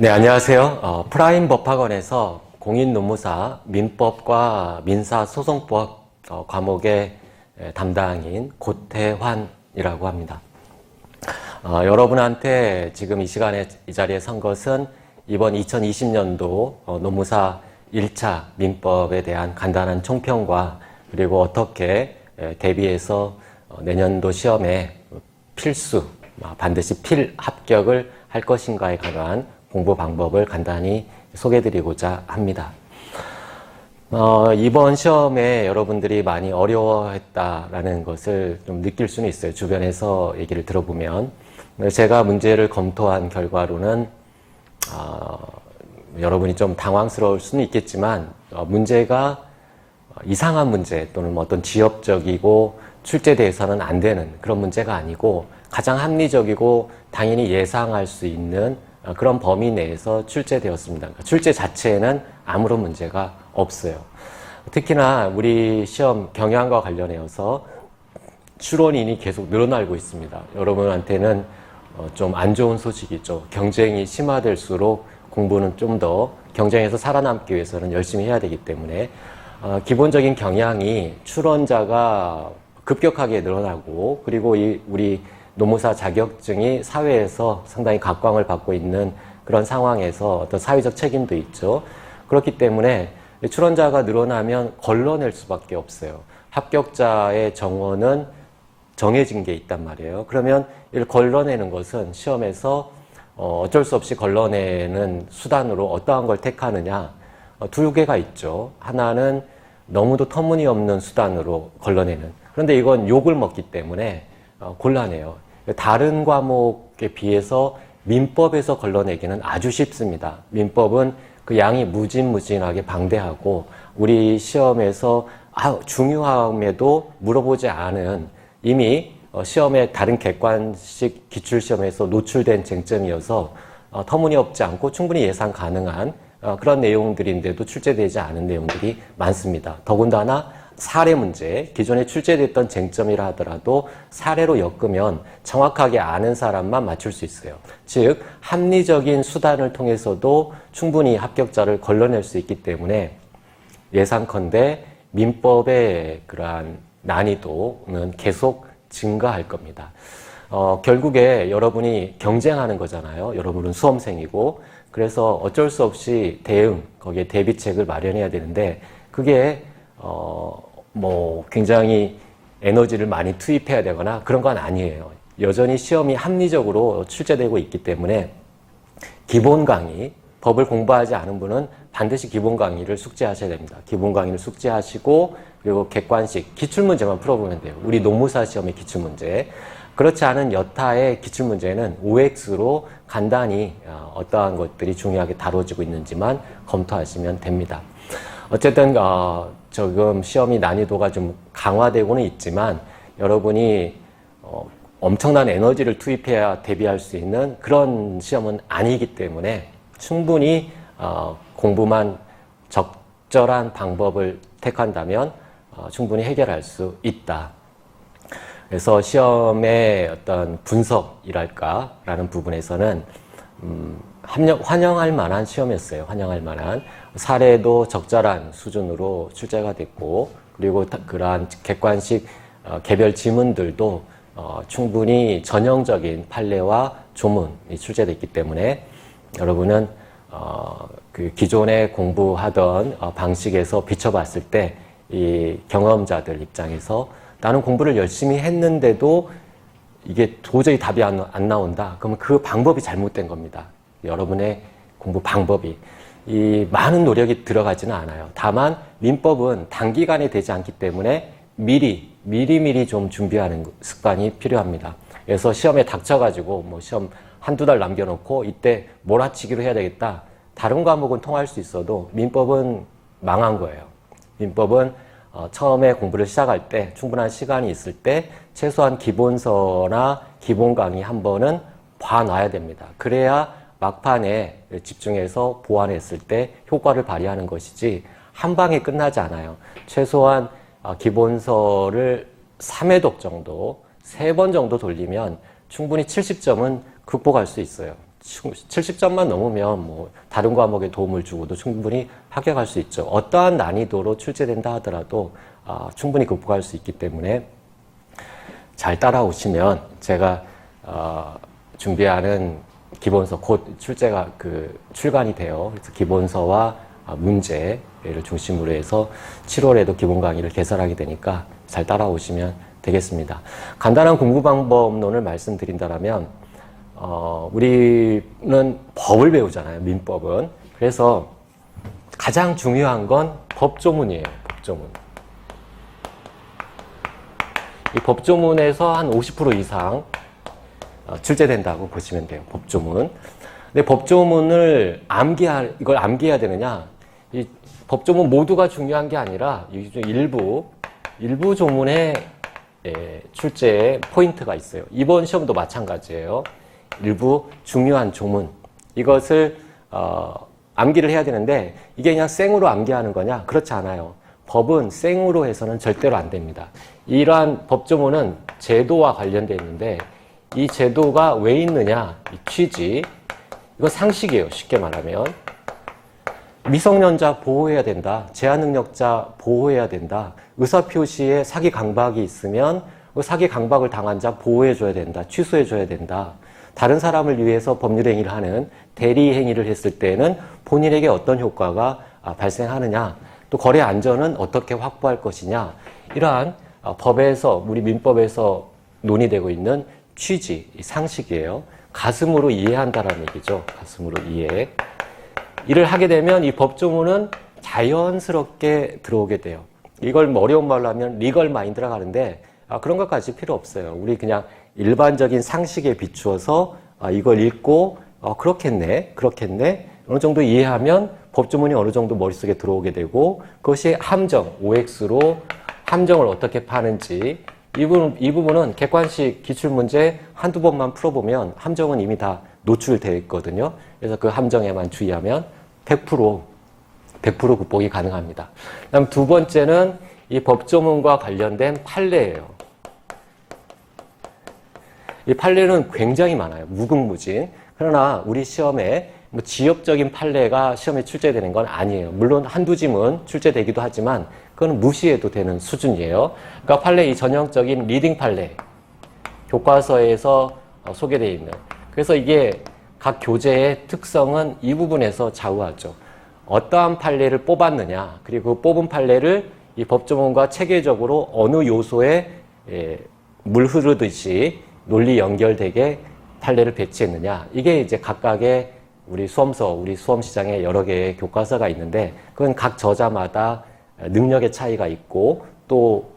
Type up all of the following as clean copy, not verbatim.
네, 안녕하세요. 프라임 법학원에서 공인노무사 민법과 민사소송법 과목의 담당인 고태환이라고 합니다. 여러분한테 지금 이 시간에 이 자리에 선 것은 이번 2020년도 노무사 1차 민법에 대한 간단한 총평과 그리고 어떻게 대비해서 내년도 시험에 필수, 반드시 필합격을 할 것인가에 관한 공부 방법을 간단히 소개해드리고자 합니다. 이번 시험에 여러분들이 많이 어려워했다라는 것을 좀 느낄 수는 있어요. 주변에서 얘기를 들어보면. 제가 문제를 검토한 결과로는 여러분이 좀 당황스러울 수는 있겠지만 문제가 이상한 문제 또는 어떤 지엽적이고 출제돼서는 안 되는 그런 문제가 아니고 가장 합리적이고 당연히 예상할 수 있는 그런 범위 내에서 출제되었습니다. 그러니까 출제 자체에는 아무런 문제가 없어요. 특히나 우리 시험 경향과 관련해서 출원인이 계속 늘어나고 있습니다. 여러분한테는 좀 안 좋은 소식이죠. 경쟁이 심화될수록 공부는 좀 더 경쟁에서 살아남기 위해서는 열심히 해야 되기 때문에 기본적인 경향이 출원자가 급격하게 늘어나고 그리고 우리 노무사 자격증이 사회에서 상당히 각광을 받고 있는 그런 상황에서 어떤 사회적 책임도 있죠. 그렇기 때문에 출원자가 늘어나면 걸러낼 수밖에 없어요. 합격자의 정원은 정해진 게 있단 말이에요. 그러면 이를 걸러내는 것은 시험에서 어쩔 수 없이 걸러내는 수단으로 어떠한 걸 택하느냐 두 개가 있죠. 하나는 너무도 터무니없는 수단으로 걸러내는. 그런데 이건 욕을 먹기 때문에 곤란해요. 다른 과목에 비해서 민법에서 걸러내기는 아주 쉽습니다. 민법은 그 양이 무진무진하게 방대하고 우리 시험에서 중요함에도 물어보지 않은 이미 시험의 다른 객관식 기출시험에서 노출된 쟁점이어서 터무니없지 않고 충분히 예상 가능한 그런 내용들인데도 출제되지 않은 내용들이 많습니다. 더군다나 사례 문제, 기존에 출제됐던 쟁점이라 하더라도 사례로 엮으면 정확하게 아는 사람만 맞출 수 있어요. 즉, 합리적인 수단을 통해서도 충분히 합격자를 걸러낼 수 있기 때문에 예상컨대 민법의 그러한 난이도는 계속 증가할 겁니다. 결국에 여러분이 경쟁하는 거잖아요. 여러분은 수험생이고 그래서 어쩔 수 없이 거기에 대비책을 마련해야 되는데 그게 굉장히 에너지를 많이 투입해야 되거나 그런 건 아니에요. 여전히 시험이 합리적으로 출제되고 있기 때문에 기본 강의, 법을 공부하지 않은 분은 반드시 기본 강의를 숙지하셔야 됩니다. 기본 강의를 숙지하시고 그리고 객관식, 기출문제만 풀어보면 돼요. 우리 노무사 시험의 기출문제. 그렇지 않은 여타의 기출문제는 OX로 간단히 어떠한 것들이 중요하게 다뤄지고 있는지만 검토하시면 됩니다. 어쨌든 지금 시험이 난이도가 좀 강화되고는 있지만 여러분이 엄청난 에너지를 투입해야 대비할 수 있는 그런 시험은 아니기 때문에 충분히 공부만 적절한 방법을 택한다면 충분히 해결할 수 있다. 그래서 시험의 어떤 분석이랄까 라는 부분에서는 환영할 만한 시험이었어요. 환영할 만한. 사례도 적절한 수준으로 출제가 됐고 그리고 그러한 객관식 개별 지문들도 충분히 전형적인 판례와 조문이 출제됐기 때문에 여러분은 그 기존에 공부하던 방식에서 비춰봤을 때 이 경험자들 입장에서 나는 공부를 열심히 했는데도 이게 도저히 답이 안 나온다. 그러면 그 방법이 잘못된 겁니다. 여러분의 공부 방법이. 이 많은 노력이 들어가지는 않아요. 다만 민법은 단기간에 되지 않기 때문에 미리 좀 준비하는 습관이 필요합니다. 그래서 시험에 닥쳐가지고 시험 한두 달 남겨놓고 이때 몰아치기로 해야 되겠다. 다른 과목은 통할 수 있어도 민법은 망한 거예요. 민법은 처음에 공부를 시작할 때 충분한 시간이 있을 때 최소한 기본서나 기본 강의 한 번은 봐놔야 됩니다. 그래야 막판에 집중해서 보완했을 때 효과를 발휘하는 것이지 한 방에 끝나지 않아요. 최소한 기본서를 3회독 정도, 3번 정도 돌리면 충분히 70점은 극복할 수 있어요. 70점만 넘으면 뭐 다른 과목에 도움을 주고도 충분히 합격할 수 있죠. 어떠한 난이도로 출제된다 하더라도 충분히 극복할 수 있기 때문에 잘 따라오시면 제가 준비하는 기본서 곧 출제가 출간이 돼요. 그래서 기본서와 문제를 중심으로 해서 7월에도 기본 강의를 개설하게 되니까 잘 따라오시면 되겠습니다. 간단한 공부 방법론을 말씀드린다면 우리는 법을 배우잖아요. 민법은. 그래서 가장 중요한 건 법조문이에요. 법조문. 이 법조문에서 한 50% 이상 출제된다고 보시면 돼요. 법조문. 근데 법조문을 이걸 암기해야 되느냐? 이 법조문 모두가 중요한 게 아니라 일부 조문에 출제에 포인트가 있어요. 이번 시험도 마찬가지예요. 일부 중요한 조문. 이것을 암기를 해야 되는데 이게 그냥 생으로 암기하는 거냐? 그렇지 않아요. 법은 생으로 해서는 절대로 안 됩니다. 이러한 법조문은 제도와 관련되어 있는데 이 제도가 왜 있느냐? 이 취지. 이거 상식이에요. 쉽게 말하면. 미성년자 보호해야 된다. 제한능력자 보호해야 된다. 의사표시에 사기 강박이 있으면 그 사기 강박을 당한 자 보호해줘야 된다. 취소해줘야 된다. 다른 사람을 위해서 법률 행위를 하는 대리 행위를 했을 때는 본인에게 어떤 효과가 발생하느냐. 또 거래 안전은 어떻게 확보할 것이냐. 이러한 법에서, 우리 민법에서 논의되고 있는 취지, 상식이에요. 가슴으로 이해한다라는 얘기죠. 가슴으로 이해. 이를 하게 되면 이 법조문은 자연스럽게 들어오게 돼요. 이걸 뭐 어려운 말로 하면 리걸 마인드라고 하는데 그런 것까지 필요 없어요. 우리 그냥 일반적인 상식에 비추어서 이걸 읽고 그렇겠네 어느 정도 이해하면 법조문이 어느 정도 머릿속에 들어오게 되고 그것이 함정, OX로 함정을 어떻게 파는지 이 부분은 객관식 기출문제 한두 번만 풀어보면 함정은 이미 다 노출되어 있거든요. 그래서 그 함정에만 주의하면 100% 극복이 가능합니다. 그다음 두 번째는 이 법조문과 관련된 판례예요. 이 판례는 굉장히 많아요. 무궁무진. 그러나 우리 시험에 뭐 지역적인 판례가 시험에 출제되는 건 아니에요. 물론 한두 지문 출제되기도 하지만 그건 무시해도 되는 수준이에요. 그러니까 판례 이 전형적인 리딩 판례, 교과서에서 소개되어 있는. 그래서 이게 각 교재의 특성은 이 부분에서 좌우하죠. 어떠한 판례를 뽑았느냐, 그리고 뽑은 판례를 이 법조문과 체계적으로 어느 요소에 물 흐르듯이 논리 연결되게 판례를 배치했느냐. 이게 이제 각각의 우리 수험시장에 여러 개의 교과서가 있는데 그건 각 저자마다 능력의 차이가 있고 또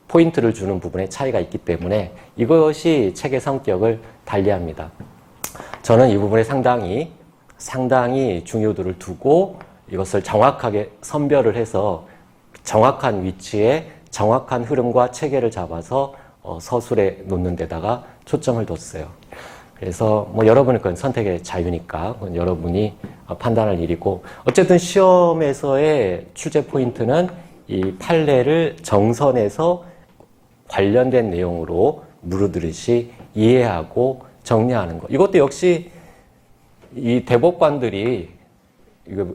포인트를 주는 부분에 차이가 있기 때문에 이것이 책의 성격을 달리합니다. 저는 이 부분에 상당히 중요도를 두고 이것을 정확하게 선별을 해서 정확한 위치에 정확한 흐름과 체계를 잡아서 서술에 놓는 데다가 초점을 뒀어요. 그래서 뭐 여러분은 그건 선택의 자유니까 그건 여러분이 판단할 일이고 어쨌든 시험에서의 출제 포인트는 이 판례를 정선해서 관련된 내용으로 무르들듯이 이해하고 정리하는 것. 이것도 역시 이 대법관들이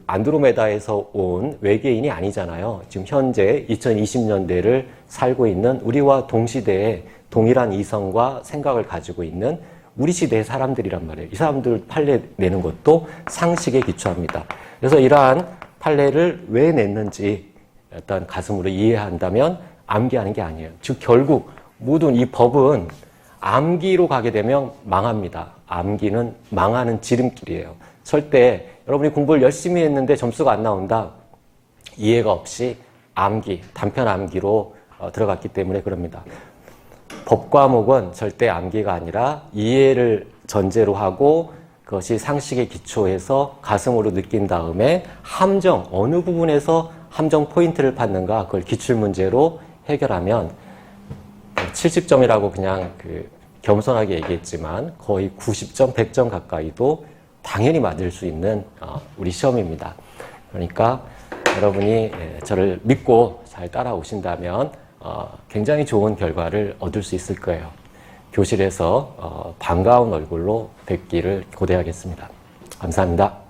안드로메다에서 온 외계인이 아니잖아요. 지금 현재 2020년대를 살고 있는 우리와 동시대에 동일한 이성과 생각을 가지고 있는 우리 시대의 사람들이란 말이에요. 이 사람들 판례 내는 것도 상식에 기초합니다. 그래서 이러한 판례를 왜 냈는지 일단 가슴으로 이해한다면 암기하는 게 아니에요. 즉 결국 모든 이 법은 암기로 가게 되면 망합니다. 암기는 망하는 지름길이에요. 절대 여러분이 공부를 열심히 했는데 점수가 안 나온다. 이해가 없이 암기, 단편 암기로 들어갔기 때문에 그럽니다. 법 과목은 절대 암기가 아니라 이해를 전제로 하고 그것이 상식에 기초해서 가슴으로 느낀 다음에 함정, 어느 부분에서 함정 포인트를 받는가 그걸 기출문제로 해결하면 70점이라고 그냥 겸손하게 얘기했지만 거의 90점, 100점 가까이도 당연히 맞을 수 있는 우리 시험입니다. 그러니까 여러분이 저를 믿고 잘 따라오신다면 굉장히 좋은 결과를 얻을 수 있을 거예요. 교실에서 반가운 얼굴로 뵙기를 고대하겠습니다. 감사합니다.